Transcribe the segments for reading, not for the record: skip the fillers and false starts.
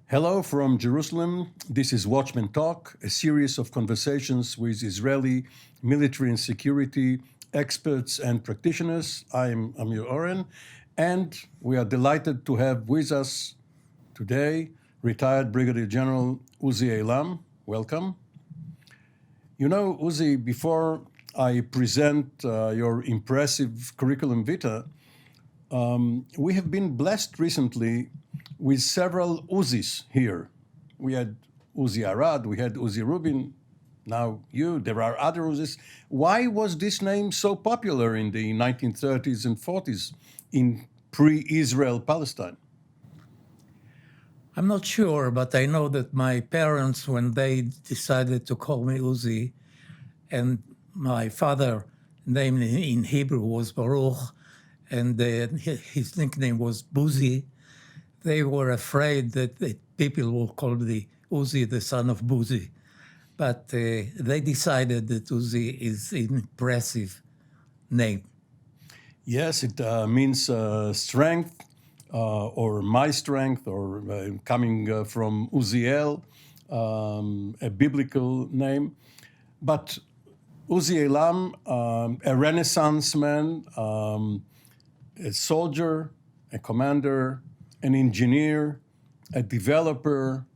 Hello from Jerusalem. This is Watchmen Talk, a series of conversations with Israeli military and security experts and practitioners. I'm Amir Oren, and we are delighted to have with us today retired Brigadier General Uzi Eilam. Welcome. You know, Uzi, before I present your impressive curriculum vitae, we have been blessed recently with several Uzis here. We had Uzi Arad, we had Uzi Rubin, now you, there are other Uzis. Why was this name so popular in the 1930s and 40s in pre-Israel Palestine? I'm not sure, but I know that my parents, when they decided to call me Uzi, and my father name in Hebrew was Baruch, and his nickname was Buzi, they were afraid that people will call me Uzi the son of Buzi. But they decided that Uzi is an impressive name. Yes, it means strength, or my strength, or coming from Uziel, a biblical name. But Uzi Eilam, a Renaissance man, a soldier, a commander, an engineer, a developer,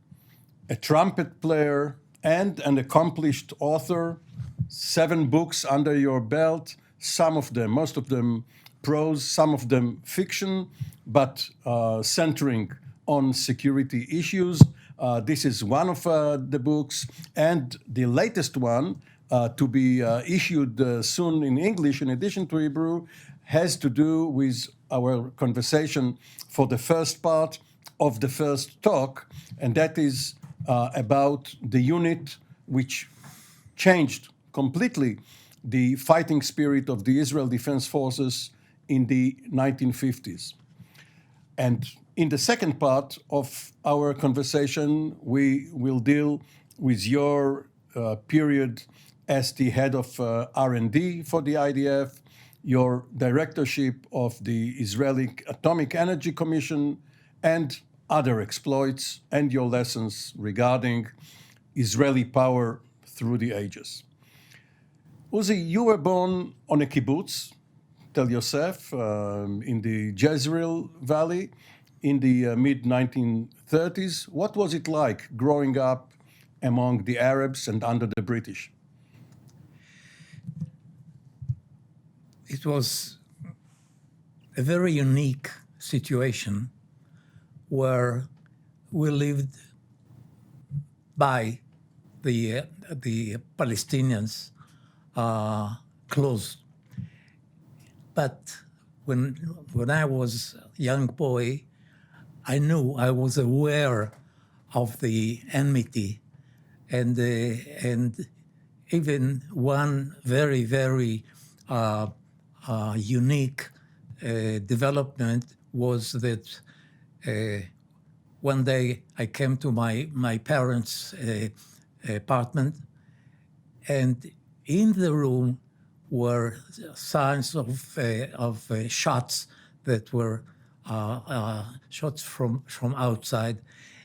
a trumpet player, and an accomplished author. 7 books under your belt, some of them, most of them prose, some of them fiction, but centering on security issues. This is one of the books, and the latest one, to be issued soon in English, in addition to Hebrew, has to do with our conversation for the first part of the first talk, and that is about the unit which changed completely the fighting spirit of the Israel Defense Forces in the 1950s. And in the second part of our conversation, we will deal with your period as the head of R&D for the IDF, your directorship of the Israeli Atomic Energy Commission, and other exploits, and your lessons regarding Israeli power through the ages. Uzi, you were born on a kibbutz, Tel Yosef, in the Jezreel Valley in the mid-1930s. What was it like growing up among the Arabs and under the British? It was a very unique situation where we lived by the Palestinians close. But when I was a young boy, I was aware of the enmity, and even one very, very unique development was that one day I came to my parents' apartment, and in the room were signs of shots that were shots from outside,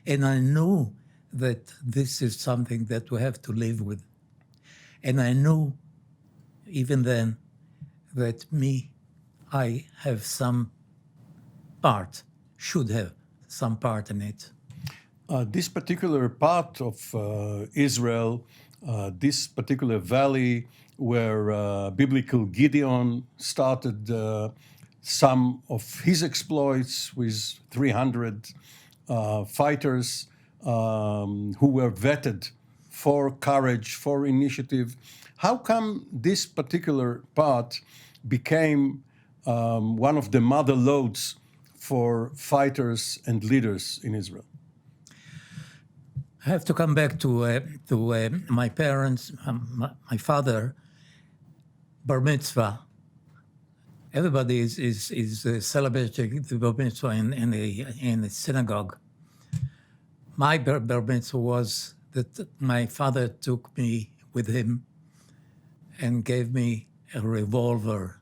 and I knew that this is something that we have to live with. And I knew even then that I have some part, should have some part in it. This particular part of Israel, this particular valley where biblical Gideon started some of his exploits with 300 fighters who were vetted for courage, for initiative. How come this particular part became one of the mother lodes for fighters and leaders in Israel? I have to come back to my parents, my father, bar mitzvah. Everybody is celebrating the bar mitzvah in a synagogue. My bar mitzvah was that my father took me with him and gave me a revolver,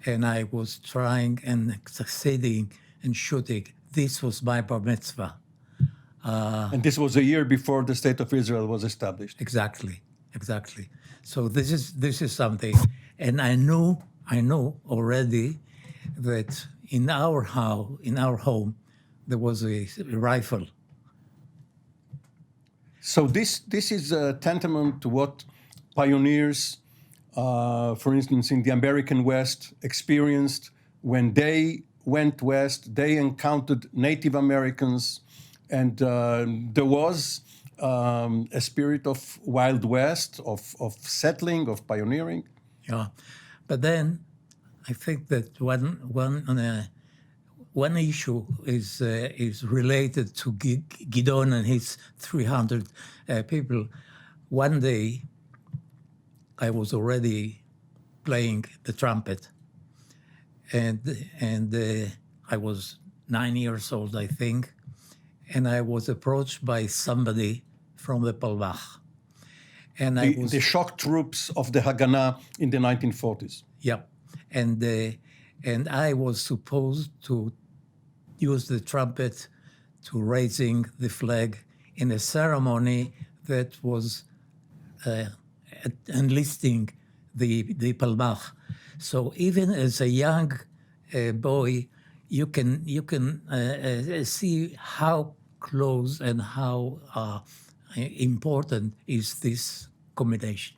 and I was trying and succeeding in shooting. This was my bar mitzvah. And this was a year before the State of Israel was established. Exactly, exactly. So this is something, and I know already that in our home, there was a rifle. So this is tantamount to what pioneers, for instance, in the American West, experienced when they went west. They encountered Native Americans, and there was a spirit of Wild West, of settling, of pioneering. Yeah, but then I think that one issue is related to Gideon and his 300 people. One day, I was already playing the trumpet, and I was 9 years old, I think, and I was approached by somebody from the Palmach. And the shock troops of the Haganah in the 1940s. Yep, and I was supposed to use the trumpet to raising the flag in a ceremony that was enlisting the Palmach. So even as a young boy, you can see how close and how important is this combination.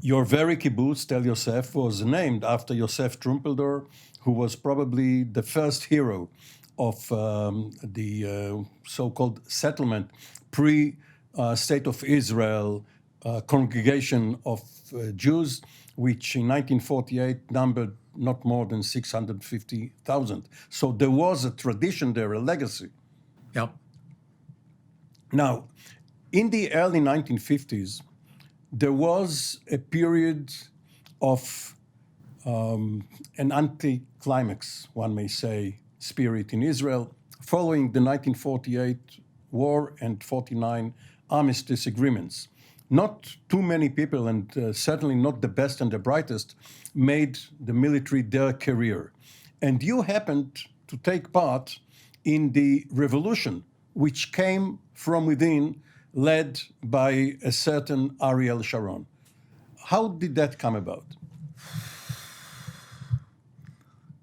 Your very kibbutz, Tel Yosef, was named after Yosef Trumpeldor, who was probably the first hero of the so-called settlement, pre-State of Israel congregation of Jews, which in 1948 numbered not more than 650,000. So there was a tradition there, a legacy. Yep. Now, in the early 1950s, there was a period of an anti-climax, one may say, spirit in Israel, following the 1948 war and 49 armistice agreements. Not too many people, and certainly not the best and the brightest, made the military their career. And you happened to take part in the revolution, which came from within, led by a certain Ariel Sharon. How did that come about?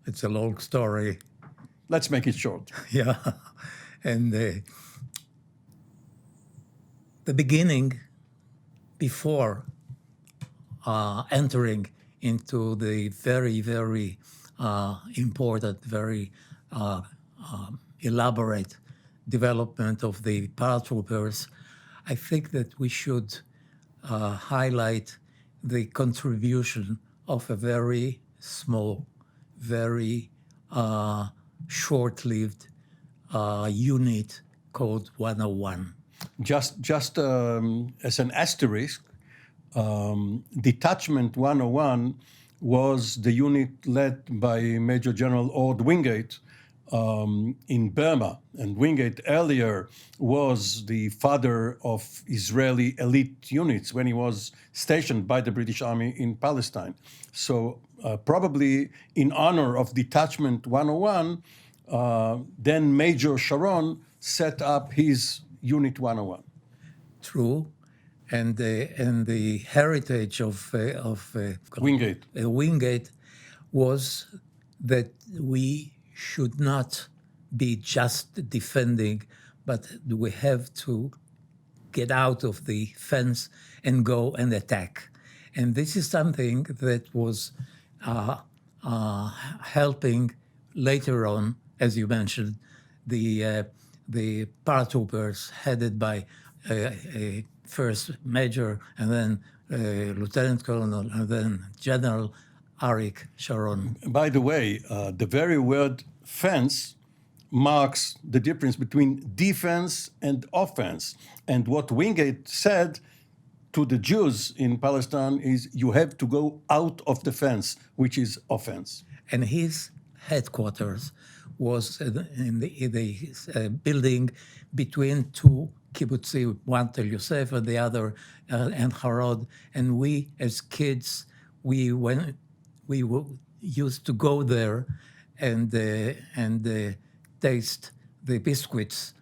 It's a long story. Let's make it short. Yeah. And the beginning, before entering into the very, very important, very elaborate development of the paratroopers, I think that we should highlight the contribution of a very small, very short-lived unit called 101. Just as an asterisk, Detachment 101 was the unit led by Major General Ord Wingate in Burma. And Wingate earlier was the father of Israeli elite units when he was stationed by the British Army in Palestine. So probably in honor of Detachment 101, then Major Sharon set up his Unit 101. True. And the heritage of Wingate. Wingate was that we should not be just defending, but we have to get out of the fence and go and attack. And this is something that was helping later on, as you mentioned, the paratroopers headed by a first major and then lieutenant colonel and then General Arik Sharon. By the way, the very word fence marks the difference between defense and offense. And what Wingate said to the Jews in Palestine is you have to go out of the fence, which is offense. And his headquarters was in the building between two kibbutzim, one Tel Yosef and the other and Harod. And we, as kids, we used to go there and taste the biscuits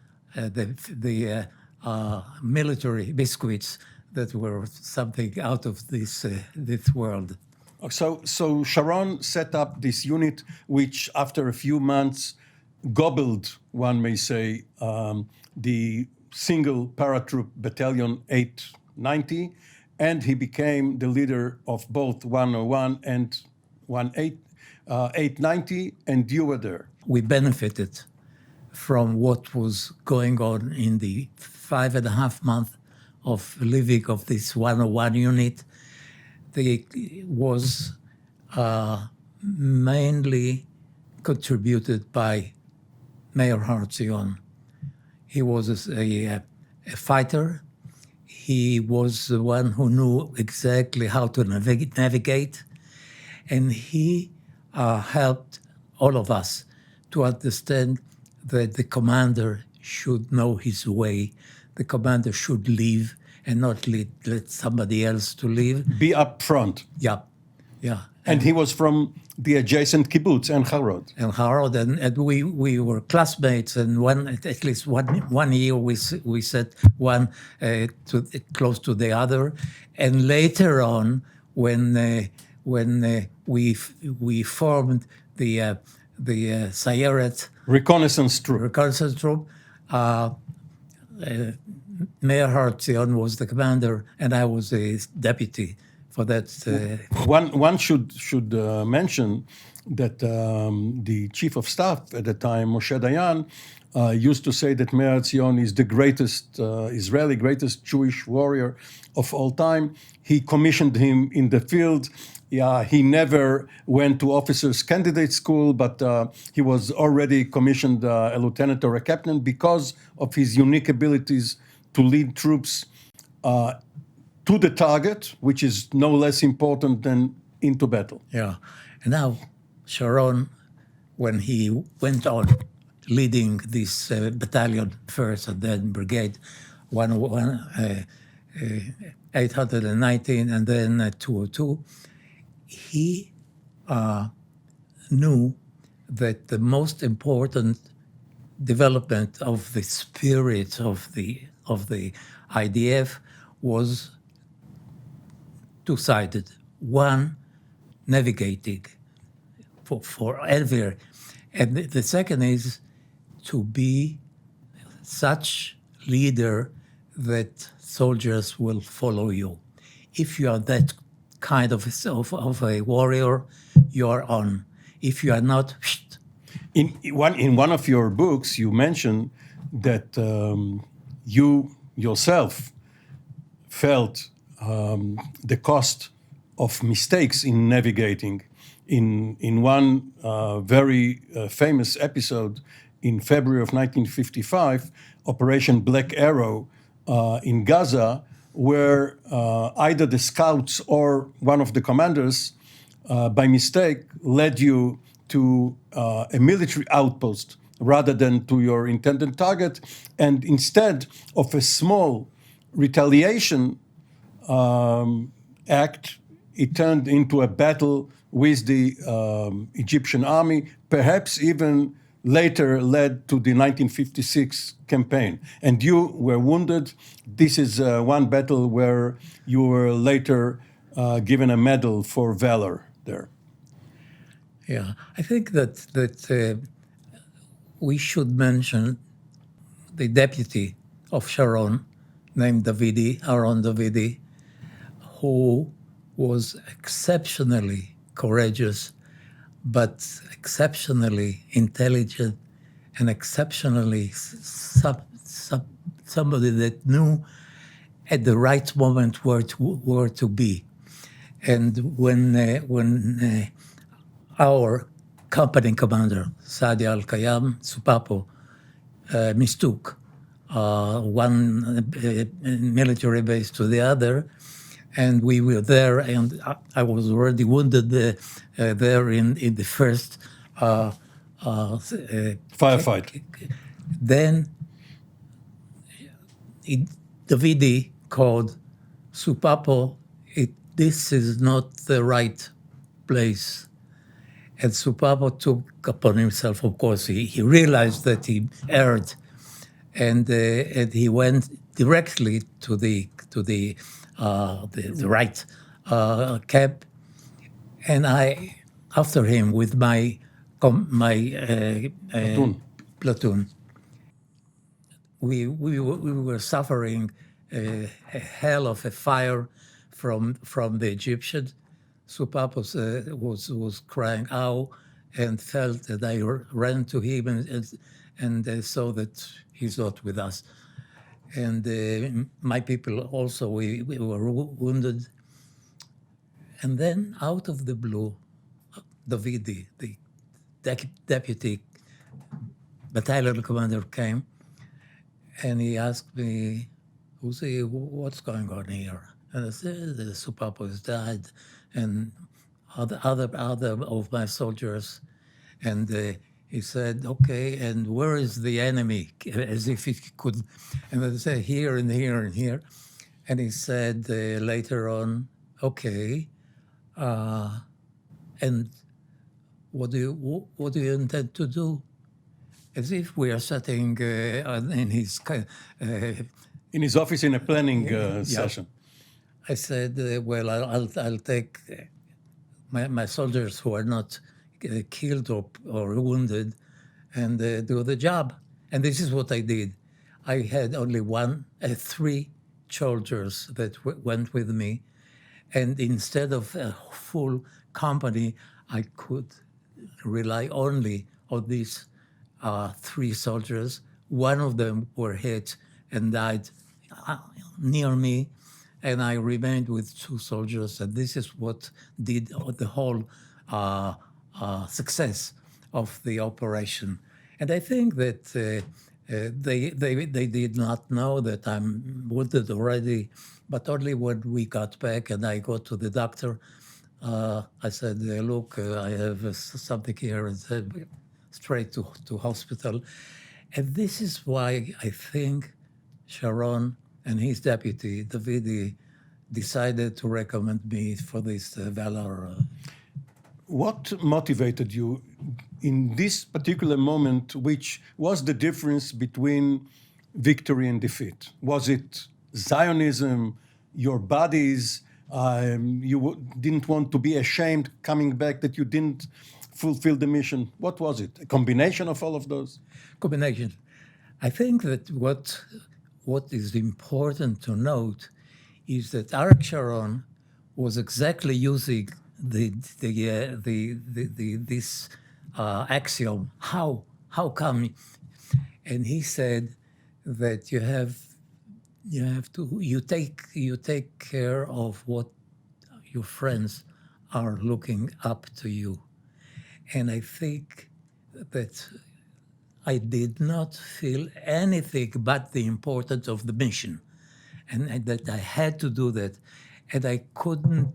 military biscuits that were something out of this world. So Sharon set up this unit, which after a few months gobbled, one may say, the single paratroop battalion 890, and he became the leader of both 101 and 890, and you were there. We benefited from what was going on in the 5.5 months of living of this 101 unit. It was mainly contributed by Mayor Hartzion. He was a fighter. He was the one who knew exactly how to navigate, and he helped all of us to understand that the commander should know his way. The commander should leave and not let somebody else to leave. Be up front. Yeah. And he was from the adjacent kibbutz, En Harod. And Harod, and we were classmates, and at least one year we sat one close to the other, and later on when we formed the Sayeret reconnaissance troop. Mayor Hartzion was the commander, and I was a deputy for that. One should mention that the chief of staff at the time, Moshe Dayan, used to say that Mayor Hartzion is the greatest greatest Jewish warrior of all time. He commissioned him in the field. Yeah, he never went to officers' candidate school, but he was already commissioned a lieutenant or a captain because of his unique abilities to lead troops to the target, which is no less important than into battle. Yeah. And now Sharon, when he went on leading this battalion first and then brigade 819 and then 202, he knew that the most important development of the spirit of the IDF was two-sided. One, navigating forever. And the second is to be such leader that soldiers will follow you. If you are that kind of a warrior, you are on. If you are not, In one of your books, you mentioned that you yourself felt the cost of mistakes in navigating. In one very famous episode in February of 1955, Operation Black Arrow in Gaza, where either the scouts or one of the commanders, by mistake, led you to a military outpost rather than to your intended target, and instead of a small retaliation act, it turned into a battle with the Egyptian army, perhaps even later led to the 1956 campaign. And you were wounded. This is one battle where you were later given a medal for valor there. Yeah, I think that we should mention the deputy of Sharon, named Aaron Davidi, who was exceptionally courageous, but exceptionally intelligent and exceptionally somebody that knew at the right moment where to be. And when our company commander, Sadi Al-Kayam Supapo, mistook one military base to the other, and we were there, and I was already wounded there in the first firefight. Then Davidi called Supapo, this is not the right place. And Supapo took upon himself, of course, he realized that he erred, and he went directly to the right camp, and I after him with my Platoon. platoon. We were suffering a hell of a fire from the Egyptians. Supapos was crying out and felt that I ran to him and saw that he's not with us. And my people also, we were wounded. And then out of the blue, Davidi, the deputy battalion commander, came and he asked me, Uzi, what's going on here? And I said, the Supapo has died, and other of my soldiers. And he said, okay, and where is the enemy? As if he could. And I said, here and here and here. And he said later on, okay, and what do you intend to do? As if we are sitting in his In his office in a planning session. I said, well, I'll take my soldiers who are not killed or wounded and do the job. And this is what I did. I had only three soldiers that went with me. And instead of a full company, I could rely only on these three soldiers. One of them were hit and died near me, and I remained with two soldiers. And this is what did the whole success of the operation. And I think that they did not know that I'm wounded already, but only when we got back and I go to the doctor, I said, look, I have something here, and said, straight to hospital. And this is why I think Sharon and his deputy, Davidi, decided to recommend me for this valor. What motivated you in this particular moment, which was the difference between victory and defeat? Was it Zionism, your bodies? Didn't want to be ashamed coming back that you didn't fulfill the mission? What was it? A combination of all of those? Combination. I think that what is important to note is that Arik Sharon was exactly using this axiom. How come? And he said that you take care of what your friends are looking up to you. And I think that I did not feel anything but the importance of the mission, and that I had to do that. And I couldn't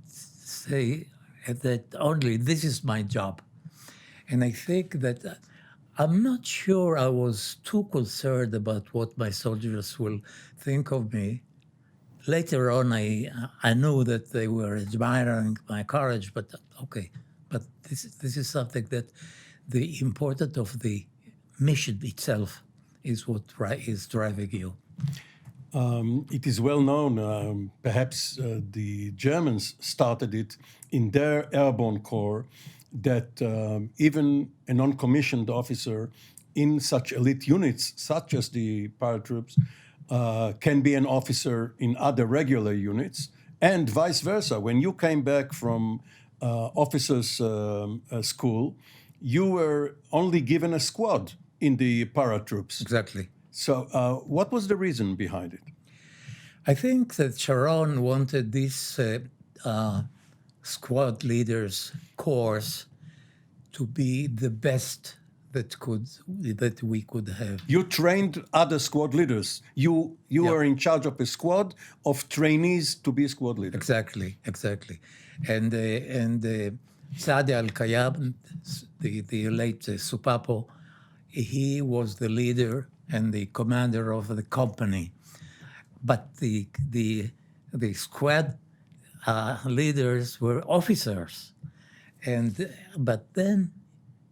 say that only this is my job. And I think that I'm not sure I was too concerned about what my soldiers will think of me. Later on, I knew that they were admiring my courage, but okay. But this is something that the importance of the mission itself is what is driving you. It is well known, perhaps the Germans started it in their airborne corps, that even a non-commissioned officer in such elite units, such as the paratroops, can be an officer in other regular units, and vice versa. When you came back from officers' school, you were only given a squad in the paratroops. Exactly. So what was the reason behind it? I think that Sharon wanted this squad leaders course to be the best that we could have. You trained other squad leaders. You were in charge of a squad of trainees to be squad leaders. Exactly. And Saadi Al-Kayab, the late Supapo, he was the leader and the commander of the company. But the squad leaders were officers, but then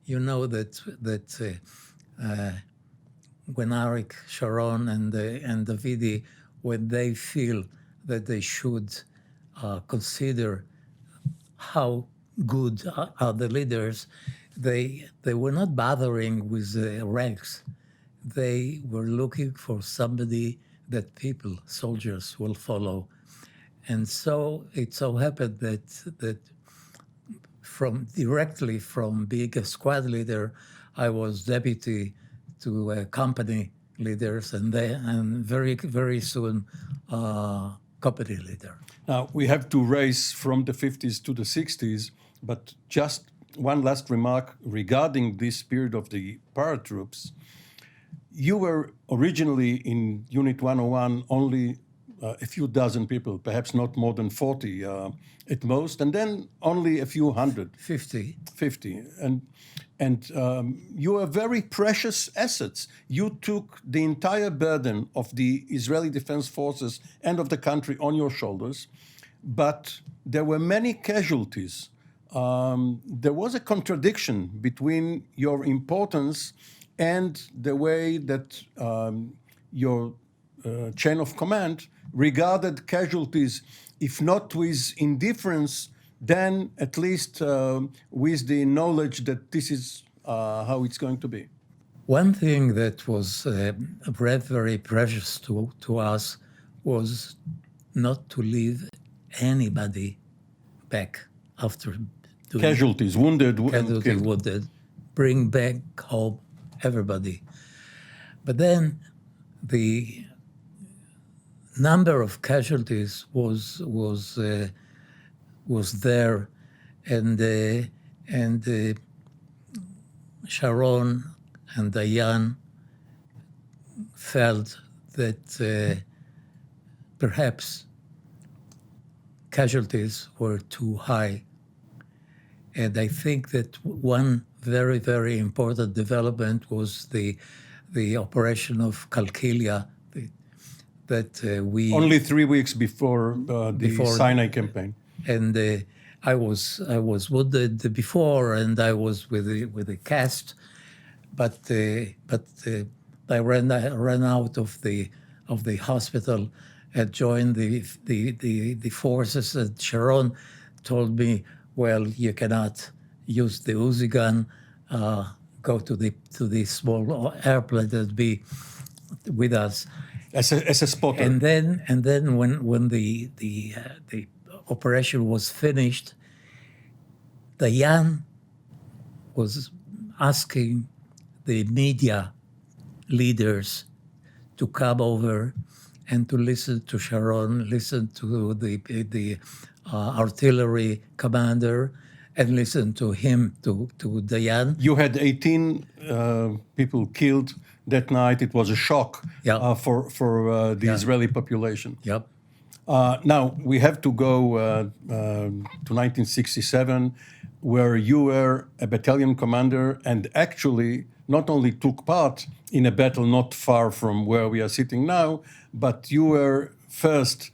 you know that when Arik, Sharon, and Davidi, when they feel that they should consider how good are the leaders, they were not bothering with the ranks. They were looking for somebody that people, soldiers, will follow. And so it so happened that directly from being a squad leader, I was deputy to company leaders, and very soon company leader. Now, we have to race from the 50s to the 60s, but just one last remark regarding this period of the paratroops. You were originally in Unit 101 only a few dozen people, perhaps not more than 40 at most, and then only a few hundred. 50. 50. And you are very precious assets. You took the entire burden of the Israeli Defense Forces and of the country on your shoulders, but there were many casualties. There was a contradiction between your importance and the way that your chain of command regarded casualties, if not with indifference, then at least with the knowledge that this is how it's going to be. One thing that was very precious to us was not to leave anybody back after doing Casualties, wounded, wounded, bring back home everybody. But then the number of casualties was there, and Sharon and Diane felt that perhaps casualties were too high. And I think that one very, very important development was the operation of Kalkilia that we... Only 3 weeks before the Sinai campaign. And I was wounded before, and I was with a cast, but I ran out of the hospital and joined the forces. And Sharon told me, "Well, you cannot use the Uzi gun. Go to the small airplane that be with us." As a spotter. And then when the operation was finished, Diane was asking the media leaders to come over and to listen to Sharon, listen to the artillery commander, and listen to him, to Diane. You had 18 people killed that night. It was a shock for the Israeli population. Yep. Now, we have to go to 1967, where you were a battalion commander and actually not only took part in a battle not far from where we are sitting now, but you were first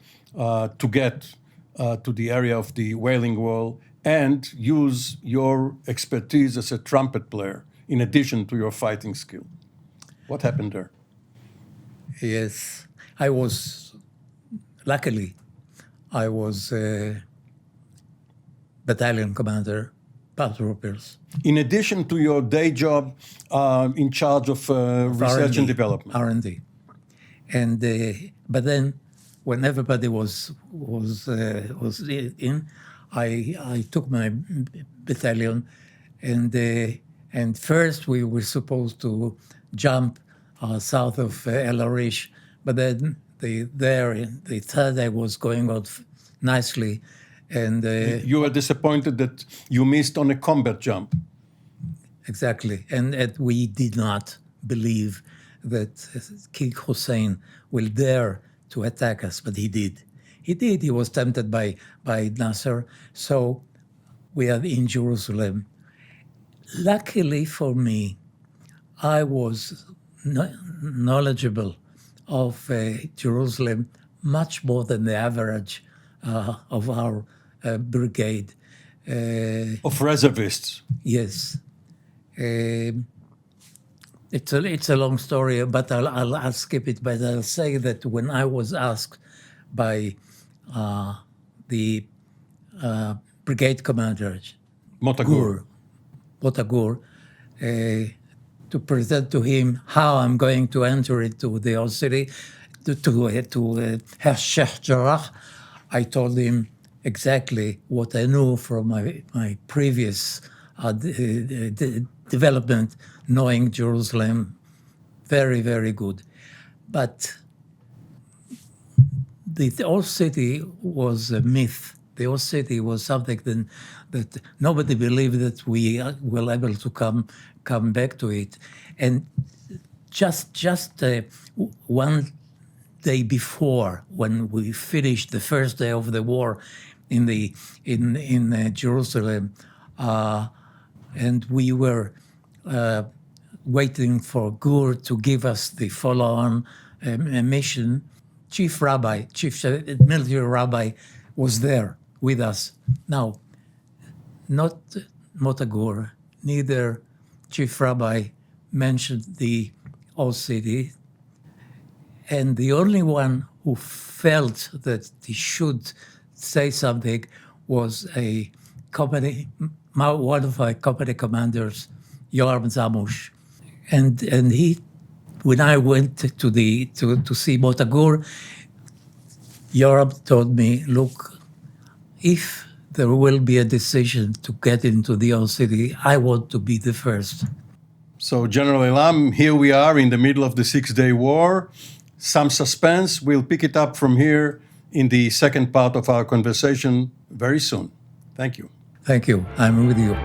to get to the area of the Wailing Wall and use your expertise as a trumpet player in addition to your fighting skill. What happened there? Yes, luckily, I was a battalion commander, Paratroops. In addition to your day job in charge of research and development. R&D. And but then, when everybody was in, I took my battalion, and first we were supposed to jump south of El Arish, but then the third day was going on nicely, and you were disappointed that you missed on a combat jump. Exactly, and we did not believe that King Hussein will dare to attack us, but he did. He did. He was tempted by Nasser. So we are in Jerusalem. Luckily for me, I was knowledgeable of Jerusalem much more than the average of our brigade. Of reservists. Yes. It's a long story, but I'll skip it. But I'll say that when I was asked by the brigade commander Motagur. Motagur, to present to him how I'm going to enter into the old city, to Sheikh Jarrah, I told him exactly what I knew from my previous development, knowing Jerusalem very, very good. But the old city was a myth. The old city was something that nobody believed that we were able to come back to it. And just one day before, when we finished the first day of the war in Jerusalem, and we were waiting for Gur to give us the follow-on mission, Chief Military Rabbi was there with us. Now, not Motagur, neither Chief Rabbi mentioned the old city, and the only one who felt that he should say something was one of my company commanders, Yoram Zamush. And he, when I went to see Motagur, Yoram told me, look, if there will be a decision to get into the old city, I want to be the first. So, General Eilam, here we are in the middle of the 6-day war. Some suspense. We'll pick it up from here in the second part of our conversation very soon. Thank you. Thank you. I'm with you.